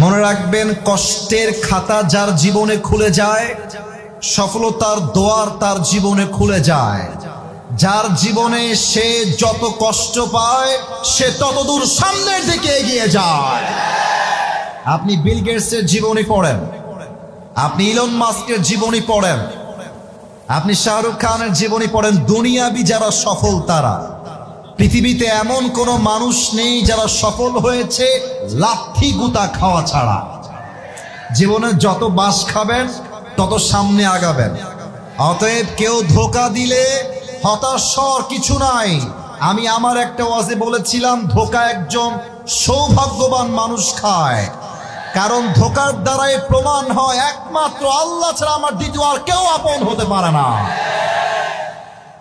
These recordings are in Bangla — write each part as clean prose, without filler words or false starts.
মনে রাখবেন, কষ্টের খাতা যার জীবনে খুলে যায়, সফলতার দোয়ার তার জীবনে খুলে যায়। যার জীবনে সে যত কষ্ট পায় সে ততদূর সামনের দিকে এগিয়ে যায়। আপনি বিল গেটসের জীবনী পড়েন, আপনি ইলন মাস্কের জীবনী পড়েন, আপনি শাহরুখ খানের জীবনী পড়েন, দুনিয়াবি যারা সফল তারা, পৃথিবীতে এমন কোনো মানুষ নেই যারা সফল হয়েছে লাথি গুতা খাওয়া ছাড়া। জীবনে যত বাস খাবেন তত সামনে আগাবেন। অতএব কেউ ধোঁকা দিলে হতাশ হওয়ার কিছু নাই। আমি আমার একটা ওয়াজে বলেছিলাম, ধোঁকা একজন সৌভাগ্যবান মানুষ খায়, কারণ ধোঁকার দ্বারাই প্রমাণ হয় একমাত্র আল্লাহ ছাড়া আমার দ্বিতীয় আর কেউ আপন হতে পারে না।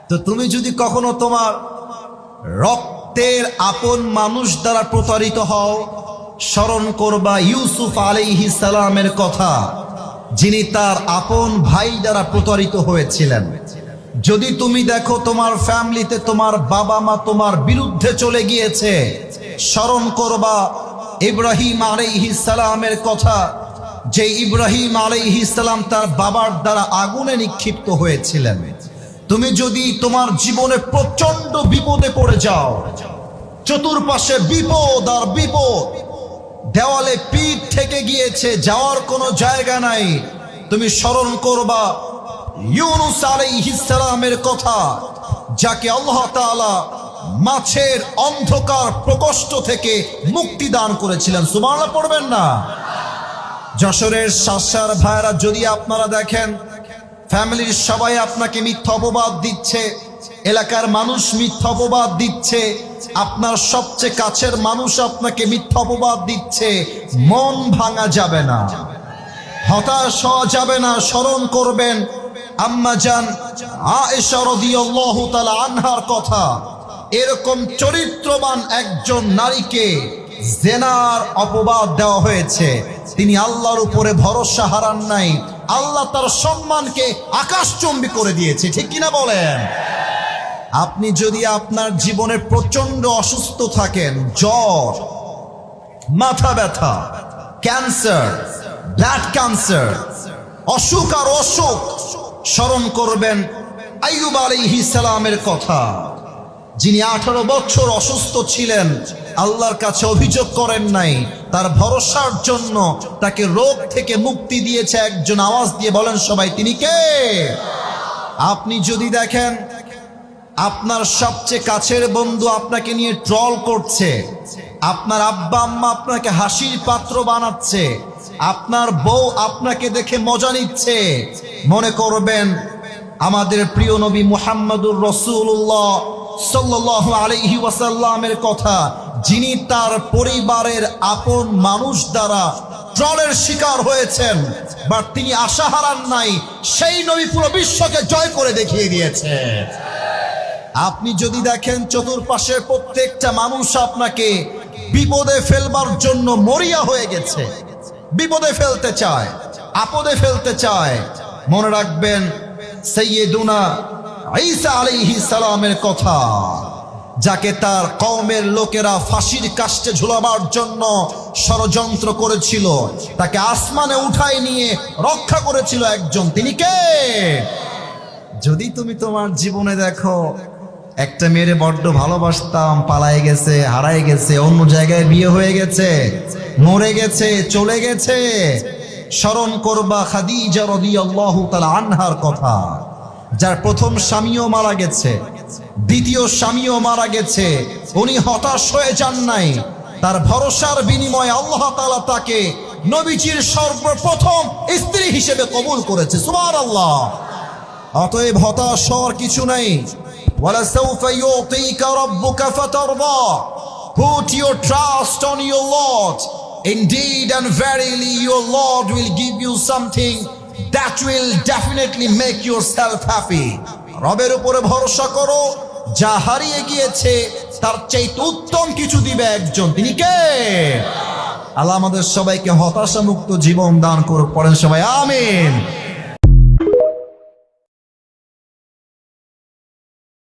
তো তুমি যদি কখনো তোমার রক্তের আপন মানুষ দ্বারা প্রতারিত হও, স্মরণ করবা ইউসুফ আলাইহিস সালামের কথা, যিনি তার আপন ভাই দ্বারা প্রতারিত হয়েছিলেন। যদি তুমি দেখো তোমার ফ্যামিলিতে তোমার বাবা মা তোমার বিরুদ্ধে চলে গিয়েছে, স্মরণ করবা ইব্রাহিম আলাইহিস সালামের কথা, যে ইব্রাহিম আলাইহিস সালাম তার বাবার দ্বারা আগুনে নিক্ষিপ্ত হয়েছিলেন। তুমি যদি তোমার জীবনে প্রচন্ড বিপদে পড়ে যাও, চতুর্পাশে বিপদ আর বিপদ, দেওয়ালে পিঠ থেকে গিয়েছে, যাওয়ার কোনো জায়গা নাই, তুমি স্মরণ করবা ইউনুস আলাইহিস সালামের কথা, যাকে আল্লাহ তাআলা মাছের অন্ধকার প্রকোষ্ঠ থেকে মুক্তি দান করেছিলেন। সুবহানাল্লাহ পড়বেন না? যশোরের শাসার ভাইরা, যদি আপনারা দেখেন ফ্যামিলির সবাই আপনাকে মিথ্যা অপবাদ দিচ্ছে, এলাকার মানুষ মিথ্যা অপবাদ দিচ্ছে, আপনার সবচেয়ে কাছের মানুষ আপনাকে মিথ্যা অপবাদ দিচ্ছে, মন ভাঙা যাবে না, হতাশ হওয়া যাবে না। স্মরণ করবেন আম্মা জান আয়েশা রাদিয়াল্লাহু তাআলা আনহার কথা। এরকম চরিত্রবান একজন নারীকে জেনার অপবাদ দেওয়া হয়েছে, তিনি আল্লাহর উপরে ভরসা হারান নাই, আল্লাহ তার সম্মানকে আকাশচুম্বী করে দিয়েছে। ঠিক কিনা বলেন? আপনি যদি আপনার জীবনে প্রচন্ড অসুস্থ থাকেন, জ্বর, মাথা ব্যথা, ক্যান্সার, ব্লাড ক্যান্সার, অসুখ আর অসুখ, স্মরণ করবেন আইয়ুব আলাইহিস সালামের কথা, যিনি 18 বছর অসুস্থ ছিলেন, আল্লাহর কাছে অভিযোগ করেন নাই, তার ভরসার জন্য তাকে রোগ থেকে মুক্তি দিয়েছে একজন। আওয়াজ দিয়ে বলেন সবাই, তিনি কে? আপনি যদি দেখেন আপনার সবচেয়ে কাছের বন্ধু আপনাকে নিয়ে ট্রল করছে, আপনার আব্বা আম্মা আপনাকে হাসির পাত্র বানাচ্ছে, আপনার বউ আপনাকে দেখে মজা নিচ্ছে, মনে করবেন আমাদের প্রিয় নবী মুহাম্মদুর রাসূলুল্লাহ সাল্লাল্লাহু আলাইহি ওয়াসাল্লামের কথা, যিনি তার পরিবারের আপন মানুষ দ্বারা ট্রলের শিকার হয়েছেন, বাট তিনি আশা হারান নাই, সেই নবী পুরো বিশ্বকে জয় করে দেখিয়ে দিয়েছে। আপনি যদি দেখেন চতুর্পাশের প্রত্যেকটা মানুষ আপনাকে বিপদে ফেলবার জন্য মরিয়া হয়ে গেছে, বিপদে ফেলতে চায়, আপদে ফেলতে চায়, মনে রাখবেন সাইয়্যিদুনা ঈসা আলাইহিস সালামের কথা, যাকে তার কওমের লোকেরা ফাঁসির কাস্টে ঝুলাবার জন্য ষড়যন্ত্র করেছিল, তাকে আসমানে উঠায় নিয়ে রক্ষা করেছিল একজন, তিনি কে? যদি তুমি তোমার জীবনে দেখো একটা মেয়েরে বড্ড ভালোবাসতাম, পালায় গেছে, হারায় গেছে, অন্য জায়গায় বিয়ে হয়ে গেছে, মরে গেছে, চলে গেছে, স্মরণ করবা খাদিজা রাদিয়াল্লাহু তাআলা আনহার কথা, যার প্রথম স্বামীও মারা গেছে, দ্বিতীয় স্বামীও মারা গেছে, উনি হতাশ হয়ে যান নাই, তার ভরসার বিনিময়ে আল্লাহ তাআলা তাকে নবীজির সর্বপ্রথম স্ত্রী হিসেবে কবুল করেছে। সুবহানাল্লাহ। অতএব হতাশ হওয়ার কিছু নাই। ওয়ালাসাউফা ইউতিকা রাব্বুকা ফাতারদা, put your trust on your Lord, indeed and verily your Lord will give you something that will definitely make yourself happy. রবের উপরে ভরসা করো, যা হারিয়ে গিয়েছে তার চাইতে উত্তম কিছু দিবে একজন, তিনি কে? আল্লাহ আমাদের সবাইকে হতাশা মুক্ত জীবন দান করুক। পড়েন সবাই আমিন।